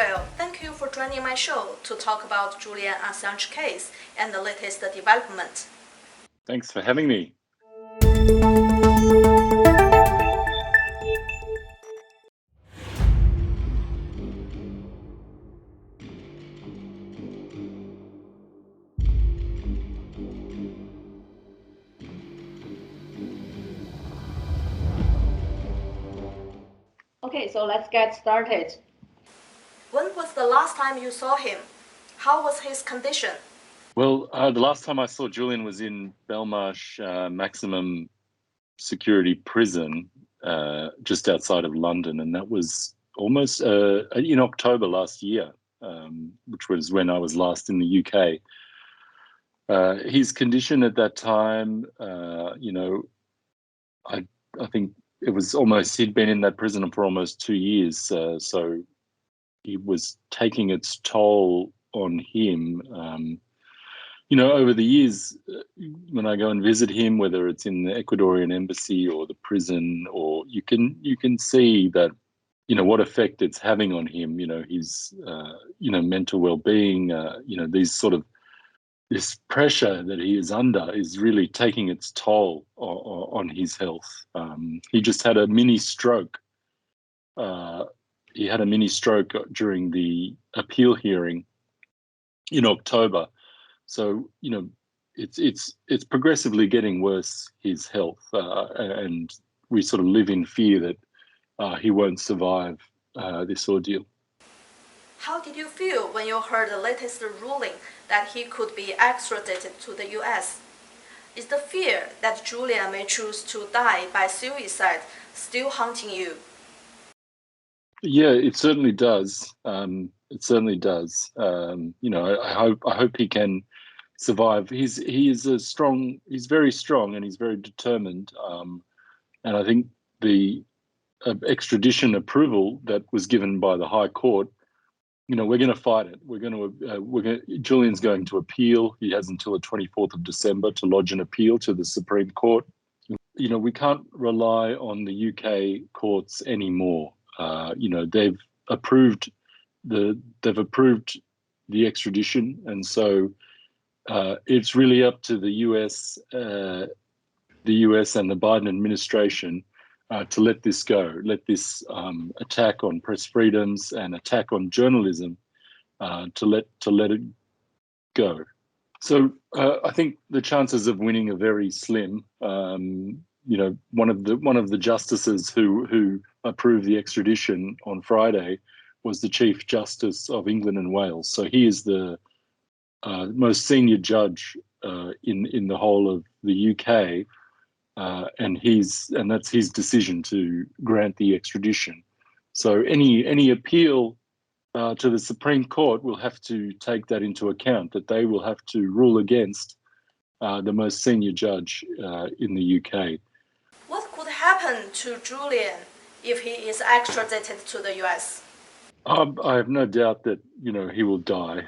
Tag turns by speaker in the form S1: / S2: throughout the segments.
S1: Gabriel, thank you for joining my show to talk about Julian Assange case and the latest development.
S2: Thanks for having me.
S3: Okay, so let's get started.
S1: When was the last time you saw him? How was his condition?
S2: Well, the last time I saw Julian was in Belmarsh maximum security prison just outside of London, and that was almost in October last year, which was when I was last in the UK. His condition at that time, I think it was almost, he'd been in that prison for almost 2 years, so it was taking its toll on him. Over the years, when I go and visit him, whether it's in the Ecuadorian embassy or the prison, or you can see that, what effect it's having on him. His mental well-being. This pressure that he is under is really taking its toll on his health. He just had a mini stroke. He had a mini stroke during the appeal hearing in October. So, it's progressively getting worse, his health, and we sort of live in fear that he won't survive this ordeal.
S1: How did you feel when you heard the latest ruling that he could be extradited to the US? Is the fear that Julian may choose to die by suicide still haunting you?
S2: Yeah, it certainly does. It certainly does. I hope he can survive. He's very strong, and he's very determined. And I think the extradition approval that was given by the High Court, we're going to fight it. Julian's going to appeal. He has until the 24th of December to lodge an appeal to the Supreme Court. We can't rely on the UK courts anymore. They've approved the extradition, and so it's really up to the US and the Biden administration to let this go, let this attack on press freedoms and attack on journalism to let it go. So I think the chances of winning are very slim. One of the justices who approved the extradition on Friday was the Chief Justice of England and Wales. So he is the most senior judge in the whole of the UK, and that's his decision to grant the extradition. So any appeal to the Supreme Court will have to take that into account, that they will have to rule against the most senior judge in the UK.
S1: What could happen to Julian if he is extradited to the US?
S2: I have no doubt that he will die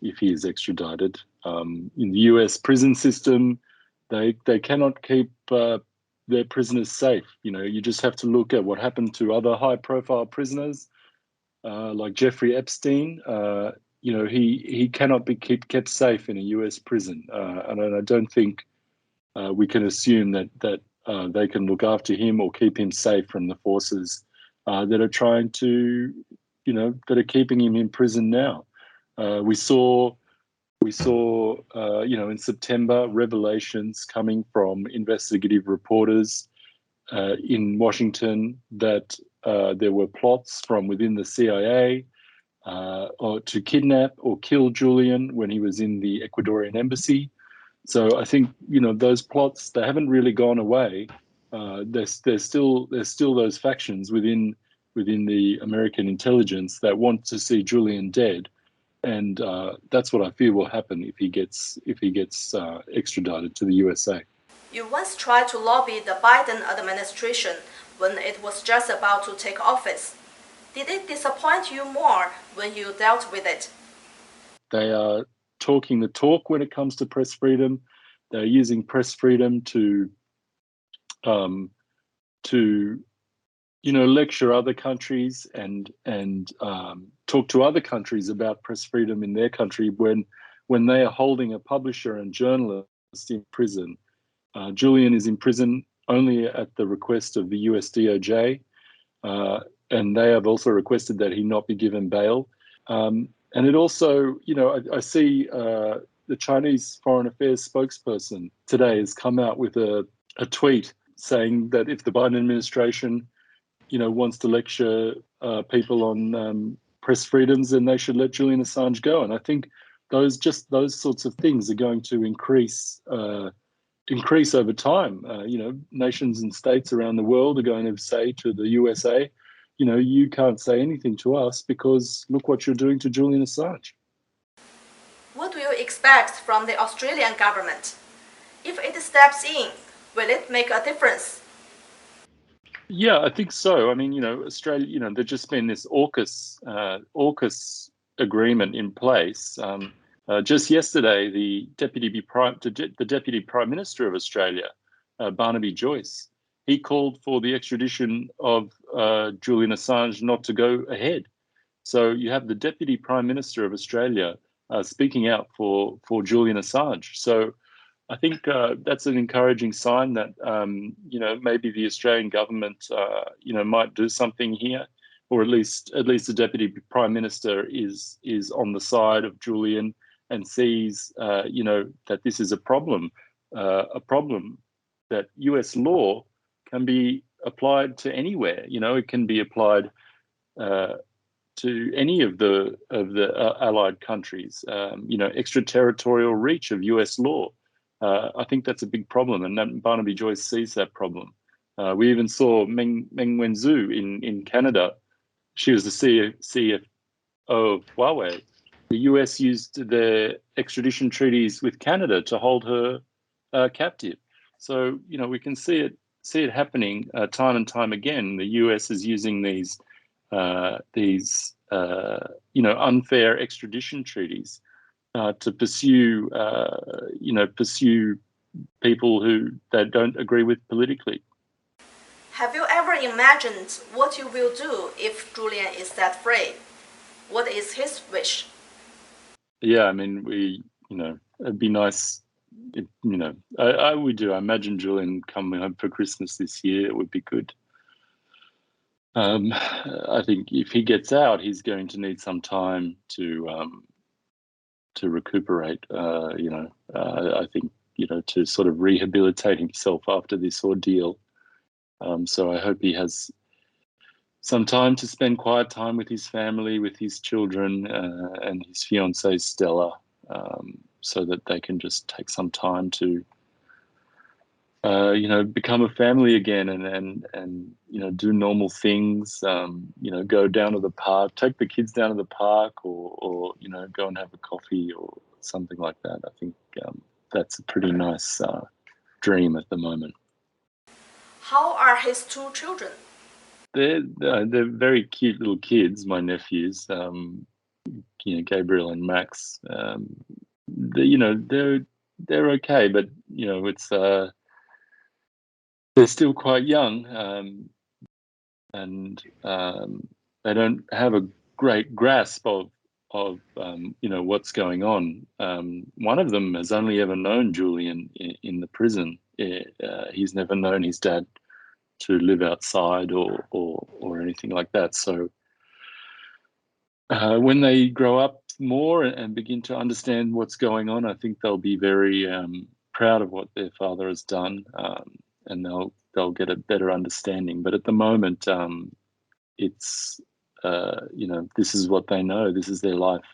S2: if he is extradited. In the US prison system, they cannot keep their prisoners safe. You just have to look at what happened to other high-profile prisoners, like Jeffrey Epstein. He cannot be kept safe in a US prison, and I don't think we can assume that they can look after him or keep him safe from the forces that are trying to, that are keeping him in prison now. We saw, in September, revelations coming from investigative reporters in Washington that there were plots from within the CIA or to kidnap or kill Julian when he was in the Ecuadorian embassy. So I think those plots, they haven't really gone away. There's still those factions within the American intelligence that want to see Julian dead, and that's what I fear will happen if he gets extradited to the USA.
S1: You once tried to lobby the Biden administration when it was just about to take office. Did it disappoint you more when you dealt with it?
S2: They are talking the talk when it comes to press freedom. They're using press freedom to lecture other countries and talk to other countries about press freedom in their country when they are holding a publisher and journalist in prison. Julian is in prison only at the request of the US DOJ, and they have also requested that he not be given bail. And it also, I see the Chinese Foreign Affairs spokesperson today has come out with a tweet saying that if the Biden administration, wants to lecture people on press freedoms, then they should let Julian Assange go. And I think those sorts of things are going to increase over time. Nations and states around the world are going to say to the USA, you can't say anything to us because look what you're doing to Julian Assange.
S1: What do you expect from the Australian government? If it steps in, will it make a difference?
S2: Yeah, I think so. I mean, Australia, there's just been this AUKUS agreement in place. Just yesterday, the Deputy Prime Minister of Australia, Barnaby Joyce, he called for the extradition of Julian Assange not to go ahead. So you have the Deputy Prime Minister of Australia speaking out for Julian Assange. So I think that's an encouraging sign that maybe the Australian government might do something here, or at least the Deputy Prime Minister is on the side of Julian and sees that this is a problem that US law can be applied to anywhere. It can be applied to any of the allied countries. Extraterritorial reach of US law. I think that's a big problem, and Barnaby Joyce sees that problem. We even saw Meng Wanzhou in Canada. She was the CFO of Huawei. The US used their extradition treaties with Canada to hold her captive. So we can see it happening time and time again. The US is using these unfair extradition treaties to pursue people who they don't agree with politically.
S1: Have you ever imagined what you will do if Julian is set free? What is his wish?
S2: Yeah, I mean, it'd be nice. I imagine Julian coming home for Christmas this year. It would be good. I think if he gets out, he's going to need some time to recuperate. I think to sort of rehabilitate himself after this ordeal. So I hope he has some time to spend quiet time with his family, with his children, and his fiancée Stella, so that they can just take some time to become a family again and do normal things, go down to the park, take the kids down to the park or go and have a coffee or something like that. I think that's a pretty nice dream at the moment.
S1: How are his two children?
S2: They're very cute little kids, my nephews, Gabriel and Max. They're okay, but it's they're still quite young, and they don't have a great grasp of what's going on. One of them has only ever known Julian in the prison. He's never known his dad to live outside or anything like that. So when they grow up more and begin to understand what's going on, I think they'll be very proud of what their father has done. And they'll get a better understanding. But at the moment, it's this is what they know. This is their life.